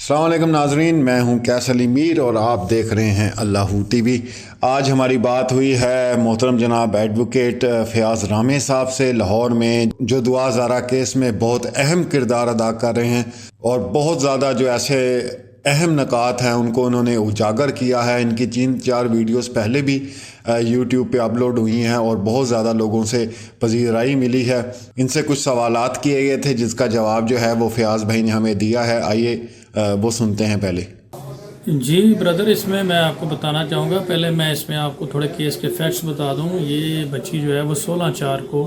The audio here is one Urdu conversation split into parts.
السلام علیکم ناظرین، میں ہوں کیس علی میر اور آپ دیکھ رہے ہیں اللہ ٹی وی۔ آج ہماری بات ہوئی ہے محترم جناب ایڈوکیٹ فیاض رامے صاحب سے، لاہور میں جو دعا زارہ کیس میں بہت اہم کردار ادا کر رہے ہیں اور بہت زیادہ جو ایسے اہم نکات ہیں ان کو انہوں نے اجاگر کیا ہے۔ ان کی 3-4 ویڈیوز پہلے بھی یوٹیوب پہ اپلوڈ ہوئی ہیں اور بہت زیادہ لوگوں سے پذیرائی ملی ہے۔ ان سے کچھ سوالات کیے گئے تھے جس کا جواب جو ہے وہ فیاض بھائی نے ہمیں دیا ہے، آئیے وہ سنتے ہیں پہلے۔ جی برادر، اس میں آپ کو بتانا چاہوں گا، پہلے میں اس میں آپ کو تھوڑے کیس کے فیکٹس بتا دوں۔ یہ بچی جو ہے وہ 16/4 کو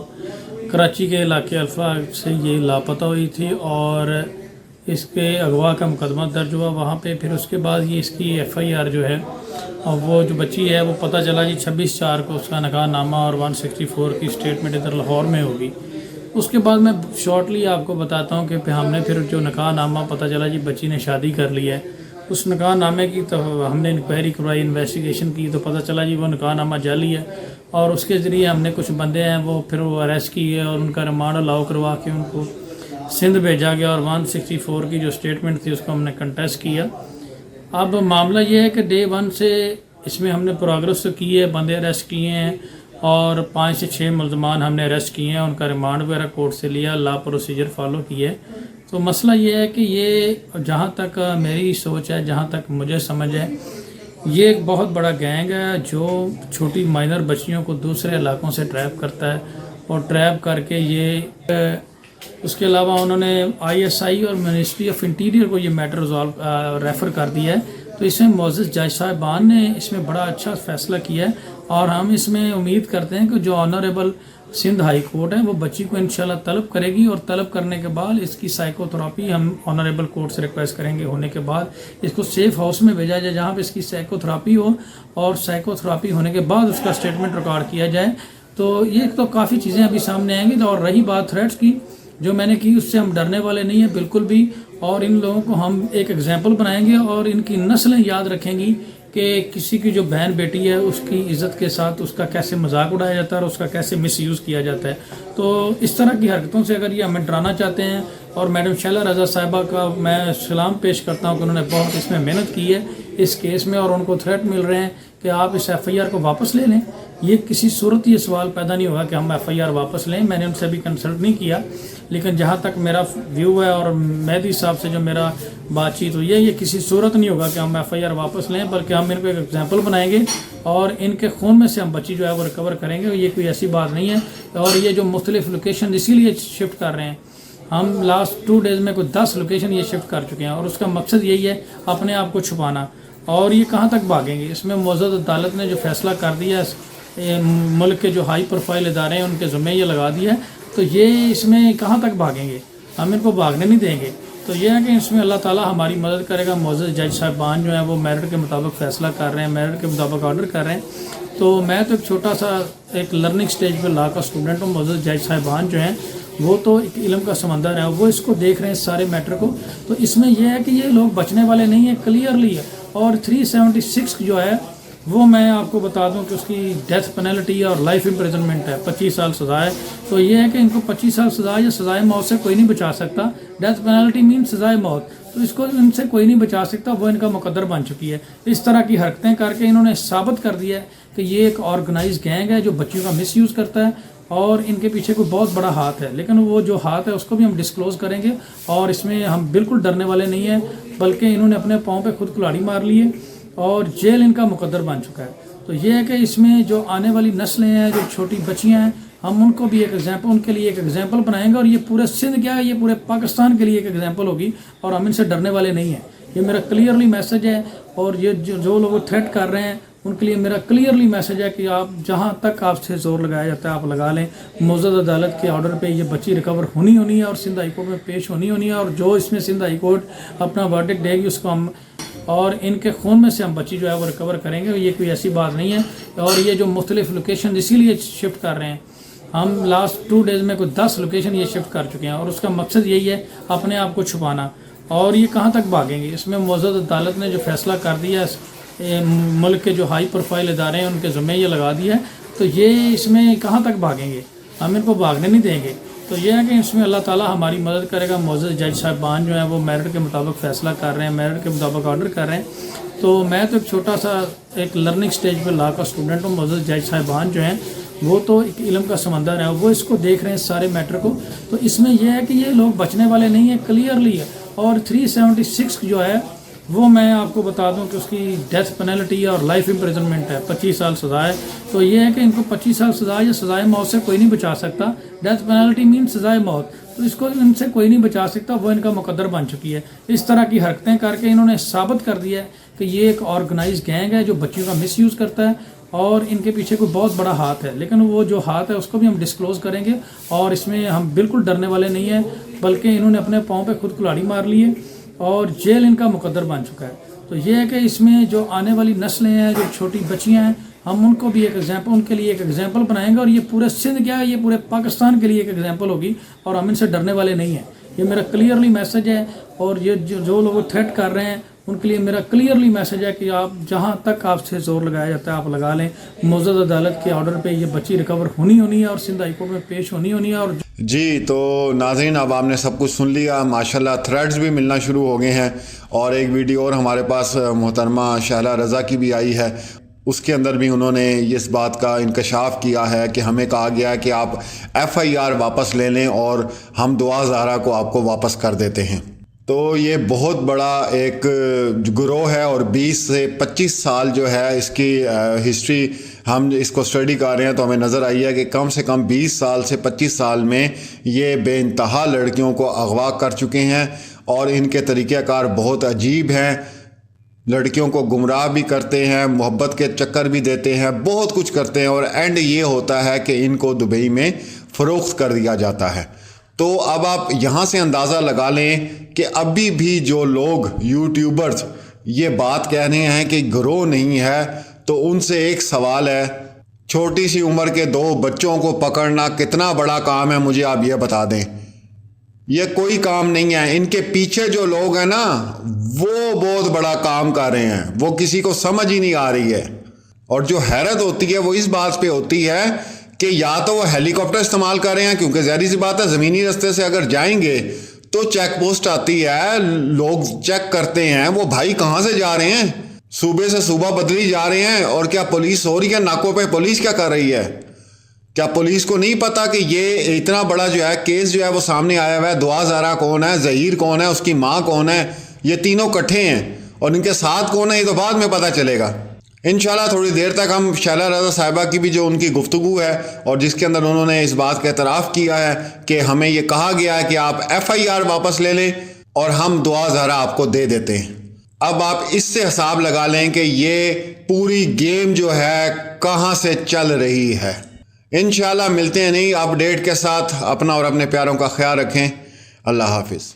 کراچی کے علاقے الفا سے یہ لاپتہ ہوئی تھی اور اس کے اغوا کا مقدمہ درج ہوا وہاں پہ۔ پھر اس کے بعد یہ اس کی FIR جو ہے، اور وہ جو بچی ہے وہ پتہ چلا جی 26/4 کو اس کا نکاح نامہ اور 164 کی اسٹیٹمنٹ ادھر لاہور میں ہوگی۔ اس کے بعد میں شارٹلی آپ کو بتاتا ہوں کہ ہم نے پھر جو نکاح نامہ پتہ چلا جی بچی نے شادی کر لی ہے، اس نکاح نامے کی تو ہم نے انکوائری کروائی، انویسٹیگیشن کی، تو پتہ چلا جی وہ نکاح نامہ جعلی ہے اور اس کے ذریعے ہم نے کچھ بندے ہیں وہ پھر وہ اریسٹ کیے اور ان کا ریمانڈ الاؤ کروا کے ان کو سندھ بھیجا گیا اور 164 کی جو اسٹیٹمنٹ تھی اس کو ہم نے کنٹیسٹ کیا۔ اب معاملہ یہ ہے کہ ڈے 1 سے اس میں ہم نے پروگرس تو کی ہے، بندے اریسٹ کیے ہیں اور 5 سے 6 ملزمان ہم نے اریسٹ کیے ہیں، ان کا ریمانڈ وغیرہ کورٹ سے لیا، لا پروسیجر فالو کیے۔ تو مسئلہ یہ ہے کہ یہ جہاں تک میری سوچ ہے، جہاں تک مجھے سمجھ ہے، یہ ایک بہت بڑا گینگ ہے جو چھوٹی مائنر بچیوں کو دوسرے علاقوں سے ٹریپ کرتا ہے اور ٹریپ کر کے یہ اس کے علاوہ انہوں نے ISI اور منسٹری آف انٹیریئر کو یہ میٹر ریفر کر دیا ہے۔ تو اس میں معزز جج صاحبان نے اس میں بڑا اچھا فیصلہ کیا ہے اور ہم اس میں امید کرتے ہیں کہ جو آنریبل سندھ ہائی کورٹ ہے وہ بچی کو انشاءاللہ طلب کرے گی اور طلب کرنے کے بعد اس کی سائیکو تھراپی ہم آنریبل کورٹ سے ریکویسٹ کریں گے، ہونے کے بعد اس کو سیف ہاؤس میں بھیجا جائے جہاں پہ اس کی سائیکو تھراپی ہو اور سائیکو تھراپی ہونے کے بعد اس کا اسٹیٹمنٹ ریکارڈ کیا جائے۔ تو یہ تو کافی چیزیں ابھی سامنے آئیں گی۔ اور رہی بات تھریٹس کی، جو میں نے کی اس سے ہم ڈرنے والے نہیں ہیں بالکل بھی، اور ان لوگوں کو ہم ایک ایگزامپل بنائیں گے اور ان کی نسلیں یاد رکھیں گی کہ کسی کی جو بہن بیٹی ہے اس کی عزت کے ساتھ اس کا کیسے مذاق اڑایا جاتا ہے اور اس کا کیسے مس یوز کیا جاتا ہے۔ تو اس طرح کی حرکتوں سے اگر یہ ہمیں ڈرانا چاہتے ہیں، اور میڈم شیلا رضا صاحبہ کا میں سلام پیش کرتا ہوں کہ انہوں نے بہت اس میں محنت کی ہے اس کیس میں، اور ان کو تھریٹ مل رہے ہیں کہ آپ اس FIR کو واپس لے لیں، یہ کسی صورت یہ سوال پیدا نہیں ہوگا کہ ہم FIR واپس لیں۔ میں نے ان سے بھی کنسلٹ نہیں کیا، لیکن جہاں تک میرا ویو ہے اور مہدی صاحب سے جو میرا بات چیت ہوئی ہے، یہ کسی صورت نہیں ہوگا کہ ہم FIR واپس لیں، بلکہ ہم ان کو ایک ایگزامپل بنائیں گے اور ان کے خون میں سے ہم بچی جو ہے وہ ریکور کریں گے۔ یہ کوئی ایسی بات نہیں ہے، اور یہ جو مختلف لوکیشن اسی لیے شفٹ کر رہے ہیں، ہم لاسٹ 2 ڈیز میں کوئی 10 لوکیشن یہ شفٹ کر چکے ہیں اور اس کا مقصد یہی ہے اپنے آپ کو چھپانا۔ اور یہ کہاں تک بھاگیں گے؟ اس میں معزز عدالت نے جو فیصلہ کر دیا ہے، ملک کے جو ہائی پروفائل ادارے ہیں ان کے ذمہ یہ لگا دیا ہے، تو یہ اس میں کہاں تک بھاگیں گے؟ ہم ان کو بھاگنے نہیں دیں گے۔ تو یہ ہے کہ اس میں اللہ تعالیٰ ہماری مدد کرے گا۔ معزز جج صاحبان جو ہیں وہ میرٹ کے مطابق فیصلہ کر رہے ہیں، میرٹ کے مطابق آرڈر کر رہے ہیں۔ تو میں تو ایک چھوٹا سا ایک لرننگ سٹیج پہ لا کا اسٹوڈنٹ ہوں، معزز جج صاحبان جو ہیں وہ تو ایک علم کا سمندر ہے، وہ اس کو دیکھ رہے ہیں سارے میٹر کو۔ تو اس میں یہ ہے کہ یہ لوگ بچنے والے نہیں ہیں، کلیئرلی ہے۔ اور 376 جو ہے وہ میں آپ کو بتا دوں کہ اس کی ڈیتھ پینلٹی اور لائف امپریزنمنٹ ہے، 25 سال سزا ہے۔ تو یہ ہے کہ ان کو 25 سال سزا یا سزائے موت سے کوئی نہیں بچا سکتا۔ ڈیتھ پینلٹی مین سزائے موت، تو اس کو ان سے کوئی نہیں بچا سکتا، وہ ان کا مقدر بن چکی ہے۔ اس طرح کی حرکتیں کر کے انہوں نے ثابت کر دیا ہے کہ یہ ایک آرگنائز گینگ ہے جو بچیوں کا مس یوز کرتا ہے اور ان کے پیچھے کوئی بہت بڑا ہاتھ ہے، لیکن وہ جو ہاتھ ہے اس کو بھی ہم ڈسکلوز کریں گے۔ اور اس میں ہم بالکل ڈرنے والے نہیں ہیں، بلکہ انہوں نے اپنے پاؤں پہ خود کلاڑی مار لی ہے اور جیل ان کا مقدر بن چکا ہے۔ تو یہ ہے کہ اس میں جو آنے والی نسلیں ہیں، جو چھوٹی بچیاں ہیں، ہم ان کو بھی ایک ایگزامپل، ان کے لیے ایک ایگزامپل بنائیں گے، اور یہ پورے سندھ کیا ہے، یہ پورے پاکستان کے لیے ایک ایگزامپل ہوگی، اور ہم ان سے ڈرنے والے نہیں ہیں۔ یہ میرا کلیئرلی میسج ہے، اور یہ جو لوگ تھریٹ کر رہے ہیں ان کے لیے میرا کلیئرلی میسج ہے کہ آپ جہاں تک آپ سے زور لگایا جاتا ہے آپ لگا لیں۔ معزز عدالت کے آرڈر پہ یہ بچی ریکور ہونی ہے اور سندھ ہائی کورٹ میں پیش ہونی ہے، اور جو اس میں سندھ ہائی کورٹ اپنا ورڈکٹ دے گی اس کو ہم، اور ان کے خون میں سے ہم بچی جو ہے وہ ریکور کریں گے۔ یہ کوئی ایسی بات نہیں ہے۔ اور یہ جو مختلف لوکیشن اسی لیے شفٹ کر رہے ہیں، ہم لاسٹ 2 ڈیز میں کوئی 10 لوکیشن یہ شفٹ کر چکے ہیں اور اس کا مقصد یہی ہے اپنے آپ کو چھپانا۔ اور یہ کہاں تک بھاگیں گے؟ اس میں معزز عدالت نے جو فیصلہ کر دیا ہے، ملک کے جو ہائی پروفائل ادارے ہیں ان کے ذمہ یہ لگا دیا ہے، تو یہ اس میں کہاں تک بھاگیں گے؟ ہم ان کو بھاگنے نہیں دیں گے۔ تو یہ ہے کہ اس میں اللہ تعالیٰ ہماری مدد کرے گا. معزز جج صاحبان جو ہیں وہ میرٹ کے مطابق فیصلہ کر رہے ہیں, میرٹ کے مطابق آرڈر کر رہے ہیں. تو میں تو ایک چھوٹا سا ایک لرننگ سٹیج پہ لا کا اسٹوڈنٹ ہوں. معزز جج صاحبان جو ہیں وہ تو ایک علم کا سمندر ہے, وہ اس کو دیکھ رہے ہیں سارے میٹر کو. تو اس میں یہ ہے کہ یہ لوگ بچنے والے نہیں ہیں, کلیئرلی ہے. اور 376 جو ہے وہ میں آپ کو بتا دوں کہ اس کی ڈیتھ پینلٹی اور لائف امپریزنمنٹ ہے, 25 سال سزا ہے. تو یہ ہے کہ ان کو 25 سال سزا یا سزائے موت سے کوئی نہیں بچا سکتا. ڈیتھ پینلٹی مین سزائے موت, تو اس کو ان سے کوئی نہیں بچا سکتا, وہ ان کا مقدر بن چکی ہے. اس طرح کی حرکتیں کر کے انہوں نے ثابت کر دیا ہے کہ یہ ایک آرگنائز گینگ ہے جو بچیوں کا مس یوز کرتا ہے اور ان کے پیچھے کوئی بہت بڑا ہاتھ ہے. لیکن وہ جو ہاتھ ہے اس کو بھی ہم ڈسکلوز کریں گے, اور اس میں ہم بالکل ڈرنے والے نہیں ہیں, بلکہ انہوں نے اپنے پاؤں پہ خود کلاڑی مار لی ہے اور جیل ان کا مقدر بن چکا ہے. تو یہ ہے کہ اس میں جو آنے والی نسلیں ہیں, جو چھوٹی بچیاں ہیں, ہم ان کو بھی ایک ایگزامپل, ان کے لیے ایک ایگزامپل بنائیں گے. اور یہ پورے سندھ کیا ہے, یہ پورے پاکستان کے لیے ایک ایگزامپل ہوگی, اور ہم ان سے ڈرنے والے نہیں ہیں. یہ میرا کلیئرلی میسج ہے. اور یہ جو لوگ تھریٹ کر رہے ہیں ان کے لیے میرا کلیئرلی میسج ہے کہ آپ جہاں تک آپ سے زور لگایا جاتا ہے آپ لگا لیں. معزز عدالت کے آرڈر پہ یہ بچی ریکور ہونی ہے اور سندھ ہائی کورٹ میں پیش ہونی ہے. اور جی تو ناظرین, اب آپ نے سب کچھ سن لیا. ماشاءاللہ تھریڈز بھی ملنا شروع ہو گئے ہیں, اور ایک ویڈیو اور ہمارے پاس محترمہ شہلا رضا کی بھی آئی ہے. اس کے اندر بھی انہوں نے اس بات کا انکشاف کیا ہے کہ ہمیں کہا گیا ہے کہ آپ FIR واپس لے لیں اور ہم دعا زہرا کو آپ کو واپس کر دیتے ہیں. تو یہ بہت بڑا ایک گروہ ہے, اور 20 سے 25 سال جو ہے اس کی ہسٹری ہم اس کو اسٹڈی کر رہے ہیں تو ہمیں نظر آئی ہے کہ کم سے کم 20 سال سے 25 سال میں یہ بے انتہا لڑکیوں کو اغوا کر چکے ہیں, اور ان کے طریقہ کار بہت عجیب ہیں. لڑکیوں کو گمراہ بھی کرتے ہیں, محبت کے چکر بھی دیتے ہیں, بہت کچھ کرتے ہیں, اور اینڈ یہ ہوتا ہے کہ ان کو دبئی میں فروخت کر دیا جاتا ہے. تو اب آپ یہاں سے اندازہ لگا لیں کہ ابھی بھی جو لوگ یوٹیوبرز یہ بات کہہ رہے ہیں کہ گروہ نہیں ہے, تو ان سے ایک سوال ہے, چھوٹی سی عمر کے 2 بچوں کو پکڑنا کتنا بڑا کام ہے, مجھے آپ یہ بتا دیں. یہ کوئی کام نہیں ہے. ان کے پیچھے جو لوگ ہیں نا وہ بہت بڑا کام کر رہے ہیں, وہ کسی کو سمجھ ہی نہیں آ رہی ہے. اور جو حیرت ہوتی ہے وہ اس بات پہ ہوتی ہے کہ یا تو وہ ہیلی کاپٹر استعمال کر رہے ہیں, کیونکہ ظاہری سی بات ہے زمینی رستے سے اگر جائیں گے تو چیک پوسٹ آتی ہے, لوگ چیک کرتے ہیں وہ بھائی کہاں سے جا رہے ہیں, صوبے سے صوبہ بدلی جا رہے ہیں, اور کیا پولیس ہو رہی ہے ناکوں پہ, پولیس کیا کر رہی ہے؟ کیا پولیس کو نہیں پتا کہ یہ اتنا بڑا جو ہے کیس جو ہے وہ سامنے آیا ہوا ہے؟ دعا زہرا کون ہے, ظہیر کون ہے, اس کی ماں کون ہے, یہ تینوں کٹھے ہیں, اور ان کے ساتھ کون ہے یہ تو بعد میں پتہ چلے گا. انشاءاللہ تھوڑی دیر تک ہم شہلا رضا صاحبہ کی بھی جو ان کی گفتگو ہے, اور جس کے اندر انہوں نے اس بات کا اعتراف کیا ہے کہ ہمیں یہ کہا گیا ہے کہ آپ FIR واپس لے لیں اور ہم دعا زہرا آپ کو دے دیتے ہیں. اب آپ اس سے حساب لگا لیں کہ یہ پوری گیم جو ہے کہاں سے چل رہی ہے. انشاءاللہ ملتے ہیں نئی اپڈیٹ کے ساتھ. اپنا اور اپنے پیاروں کا خیال رکھیں. اللہ حافظ.